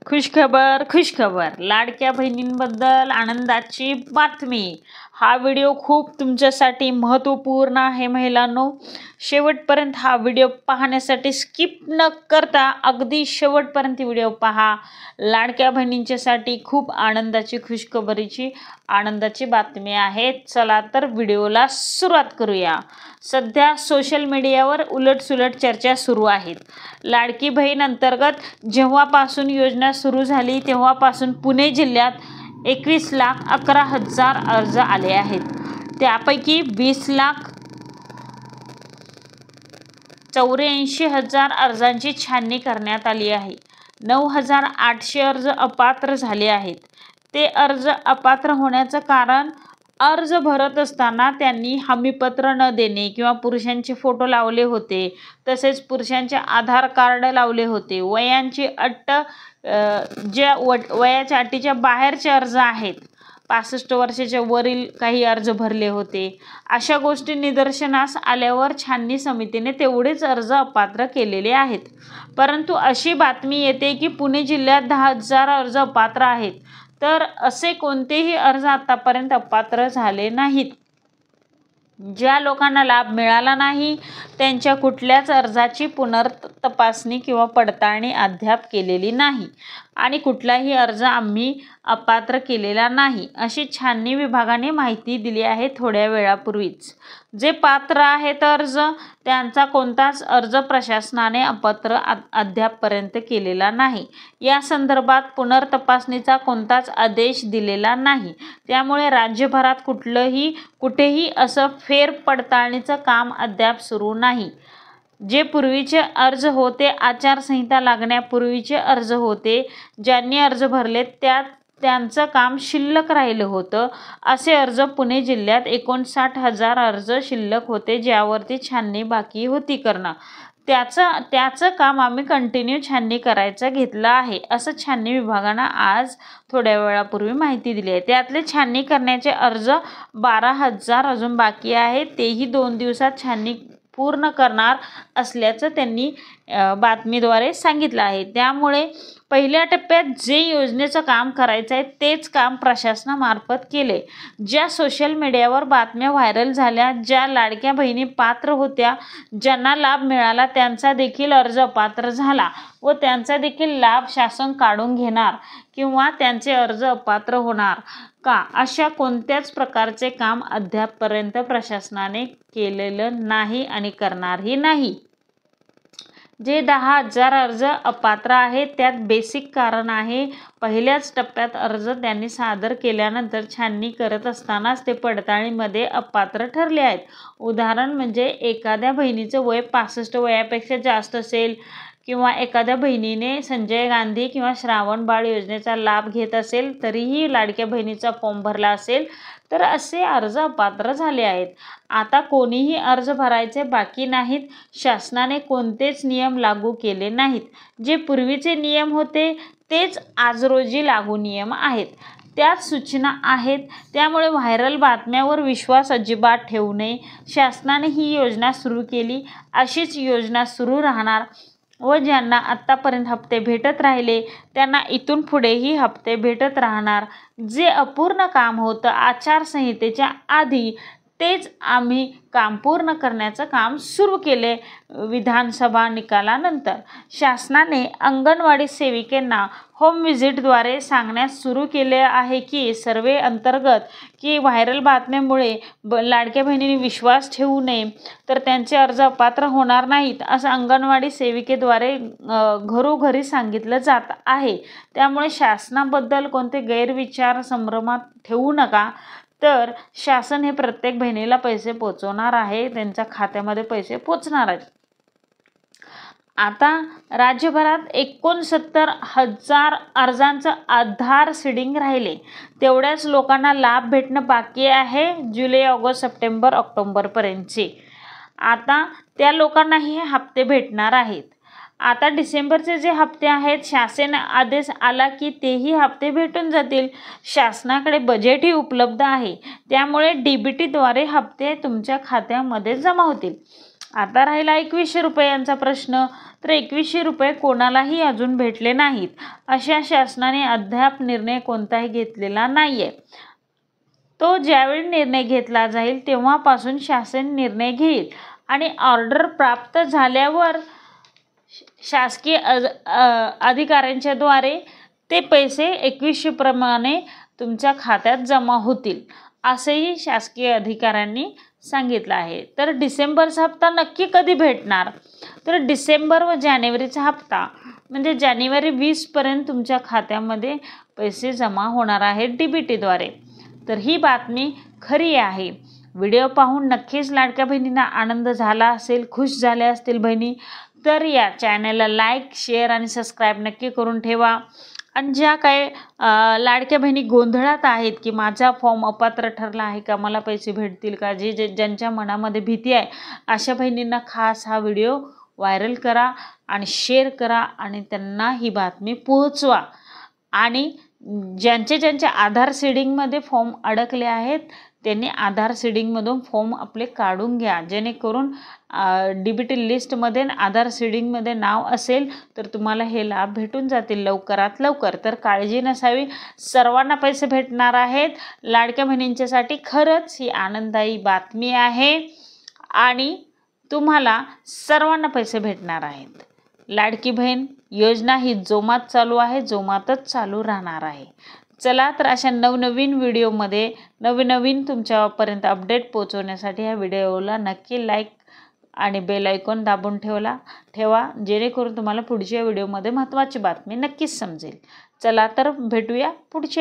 खुशखबर लाडक्या बहिणींबद्दल आनंदाची बातमी। हा व्हिडिओ खूप तुमच्यासाठी महत्त्वपूर्ण आहे महिलांनो। शेवटपर्यंत हा व्हिडिओ पाहण्यासाठी स्किप न करता अगदी शेवटपर्यंत व्हिडिओ पहा। लाडक्या बहिणींच्यासाठी खूप खुशखबरीची आनंदाची बातमी आहे। चला तर व्हिडिओला सुरुवात करूया। सध्या सोशल मीडियावर उलटसुलट चर्चा सुरू आहेत। लाडकी बहीण अंतर्गत जेव्हापासून योजना सुरू झाली तेव्हापासून पुणे जिल्ह्यात 21,11,000 अर्ज आले आहेत। त्यापैकी 20,84,000 अर्जांची छाननी करण्यात आली आहे। 9,800 अर्ज अपात्र झाले आहेत। ते अर्ज अपात्र होण्याचं कारण अर्ज भरत असताना त्यांनी हमीपत्र न देणे किंवा पुरुषांचे फोटो लावले होते, तसेच पुरुषांचे आधार कार्ड लावले होते। वयांची अट ज्या वयाच्या अटीच्या बाहेरचे अर्ज आहेत, 65 वर्षाच्या वरील काही अर्ज भरले होते। अशा गोष्टी निदर्शनास आल्यावर छाननी समितीने तेवढेच अर्ज अपात्र केलेले आहेत। परंतु अशी बातमी येते की पुणे जिल्ह्यात 10,000 अर्ज अपात्र आहेत, तर असे कोणतेही अर्ज आतापर्यंत अपात्र झाले नाहीत। ज्या लोकांना लाभ मिळाला नाही त्यांच्या कुठल्याच अर्जाची पुनर्तपासणी किंवा पडताळणी अद्याप केलेली नाही आणि कुठलाही अर्ज आम्ही अपात्र केलेला नाही, अशी छाननी विभागाने माहिती दिली आहे थोड्या वेळापूर्वीच। जे पात्र आहेत अर्ज त्यांचा कोणताच अर्ज प्रशासनाने अपात्र अद्यापपर्यंत केलेला नाही। या संदर्भात पुनर्तपासणीचा कोणताच आदेश दिलेला नाही। त्यामुळे राज्यभरात कुठेही असं फेरपडताळणीचं काम अद्याप सुरू नाही। जे पूर्वीचे अर्ज होते, आचारसंहिता लागण्यापूर्वीचे अर्ज होते, ज्यांनी अर्ज भरले त्यांचं काम शिल्लक राहिलं होतं। असे अर्ज पुणे जिल्ह्यात 59,000 अर्ज शिल्लक होते, ज्यावरती छाननी बाकी होती करणं। त्याचं काम आम्ही कंटिन्यू छाननी करायचं घेतलं आहे, असं छाननी विभागानं आज थोड्या वेळापूर्वी माहिती दिली आहे। त्यातले छाननी करण्याचे अर्ज 12,000 अजून बाकी आहेत, तेही 2 दिवसात छाननी पूर्ण करणार असल्याचं त्यांनी बातमीद्वारे सांगितलं आहे। त्यामुळे पहिल्या टप्प्यात जे योजनेचं काम करायचं आहे तेच काम प्रशासनामार्फत केले। ज्या सोशल मीडियावर बातम्या व्हायरल झाल्या, ज्या लाडक्या बहिणी पात्र होत्या, ज्यांना लाभ मिळाला त्यांचा देखील अर्ज अपात्र झाला व त्यांचा देखील लाभ शासन काढून घेणार किंवा त्यांचे अर्ज अपात्र होणार का, अशा कोणत्याच प्रकारचे काम अद्यापपर्यंत प्रशासनाने केलेलं नाही आणि करणारही नाही। जे 10,000 अर्ज अपात्र आहेत त्यात बेसिक कारण आहे, पहिल्याच टप्प्यात अर्ज त्यांनी सादर केल्यानंतर छाननी करत असतानाच ते पडताळणीमध्ये अपात्र ठरले आहेत। उदाहरण म्हणजे एखाद्या बहिणीचं वय 65 वयापेक्षा जास्त असेल किंवा एखाद्या बहिणीने संजय गांधी किंवा श्रावण बाळ योजनेचा लाभ घेत असेल तरीही लाडक्या बहिणीचा फॉर्म भरला असेल तर असे अर्ज अपात्र झाले आहेत। आता कोणीही अर्ज भरायचे बाकी नाहीत। शासनाने कोणतेच नियम लागू केले नाहीत। जे पूर्वीचे नियम होते तेच आज रोजी लागू नियम आहेत, त्याच सूचना आहेत। त्यामुळे व्हायरल बातम्यावर विश्वास अजिबात ठेवू नये। शासनाने ही योजना सुरू केली, अशीच योजना सुरू राहणार व ज्यांना आत्तापर्यंत हप्ते भेटत राहिले त्यांना इथून पुढेही हप्ते भेटत राहणार। जे अपूर्ण काम होतं आचारसंहितेच्या आधी तेच आम्ही काम पूर्ण करण्याचं काम सुरू केले। विधानसभा निकालानंतर शासनाने अंगणवाडी सेविकांना होम व्हिजिटद्वारे सांगण्यास सुरू केले आहे की सर्वे अंतर्गत की व्हायरल बातम्यांमुळे लाडक्या बहिणींनी विश्वास ठेवू नये, तर त्यांचे अर्ज अपात्र होणार नाहीत, असं अंगणवाडी सेविकेद्वारे घरोघरी सांगितलं जात आहे। त्यामुळे शासनाबद्दल कोणते गैरविचार संभ्रमात ठेवू नका, तर शासन हे प्रत्येक बहिणीला पैसे पोचवणार आहे, त्यांच्या खात्यामध्ये पैसे पोचणार आहेत। आता राज्यभरात 69,000 अर्जांचं आधार सीडिंग राहिले, तेवढ्याच लोकांना लाभ भेटणं बाकी आहे जुलै, ऑगस्ट, सप्टेंबर, ऑक्टोबरपर्यंतचे। आता त्या लोकांनाही हे हप्ते भेटणार आहेत। आता डिसेंबरचे जे हप्ते आहेत शासन आदेश आला की तेही हप्ते भेटून जातील। शासनाकडे बजेटही उपलब्ध आहे, त्यामुळे DBTद्वारे हप्ते तुमच्या खात्यामध्ये जमा होतील। आता राहिला 2100 रुपयांचा प्रश्न। तर 2100 रुपये कोणालाही अजून भेटले नाहीत. अशा शासनाने अद्याप निर्णय कोणताही घेतलेला नाही आहे. तो ज्यावेळी निर्णय घेतला जाईल तेव्हापासून शासन निर्णय घेईल आणि ऑर्डर प्राप्त झाल्यावर शासकीय अधिकाऱ्यांच्या द्वारे ते पैसे 2100 प्रमाणे तुमच्या खात्यात जमा होतील असेही शासकीय अधिकाऱ्यांनी सांगितलं आहे. तर डिसेंबरचा हप्ता नक्की कधी भेटणार? तर डिसेंबर व जानेवारीचा हप्ता म्हणजे जानेवारी 20 पर्यंत तुमच्या खात्यामध्ये पैसे जमा होणार आहेत DBTद्वारे. तर ही बातमी खरी आहे. व्हिडिओ पाहून नक्कीच लाडक्या बहिणींना आनंद झाला असेल, खुश झाल्या असतील बहिणी, तर या चॅनलला लाईक, शेअर आणि सबस्क्राईब नक्की करून ठेवा. आणि ज्या काही लाडक्या बहिणी गोंधळात आहेत की माझा फॉर्म अपात्र ठरला आहे का, मला पैसे भेटतील का, ज्यांच्या मनामध्ये भीती आहे अशा बहिणींना खास हा व्हिडिओ व्हायरल करा आणि शेअर करा आणि त्यांना ही बातमी पोहोचवा. आणि ज्यांचे आधार सीडिंगमध्ये फॉर्म अडकले आहेत त्यांनी आधार सीडिंगमधून फॉर्म आपले काढून घ्या, जेणेकरून DBT लिस्टमध्ये आधार सीडिंगमध्ये नाव असेल तर तुम्हाला हे लाभ भेटून जातील लवकरात लवकर. तर काळजी नसावी, सर्वांना पैसे भेटणार आहेत. लाडक्या बहिणींच्यासाठी खरंच ही आनंददायी बातमी आहे आणि तुम्हाला सर्वांना पैसे भेटणार आहेत. लाडकी बहीण योजना ही जोमात चालू आहे, जोमातच चालू राहणार आहे. चला तर अशा नवनवीन व्हिडिओमध्ये नवीन तुमच्यापर्यंत अपडेट पोहोचवण्यासाठी ह्या व्हिडिओला नक्की लाईक आणि बेल आयकॉन दाबून ठेवा, जेणेकरून तुम्हाला पुढच्या व्हिडिओमध्ये महत्त्वाची बातमी नक्कीच समजेल. चला तर भेटूया पुढच्या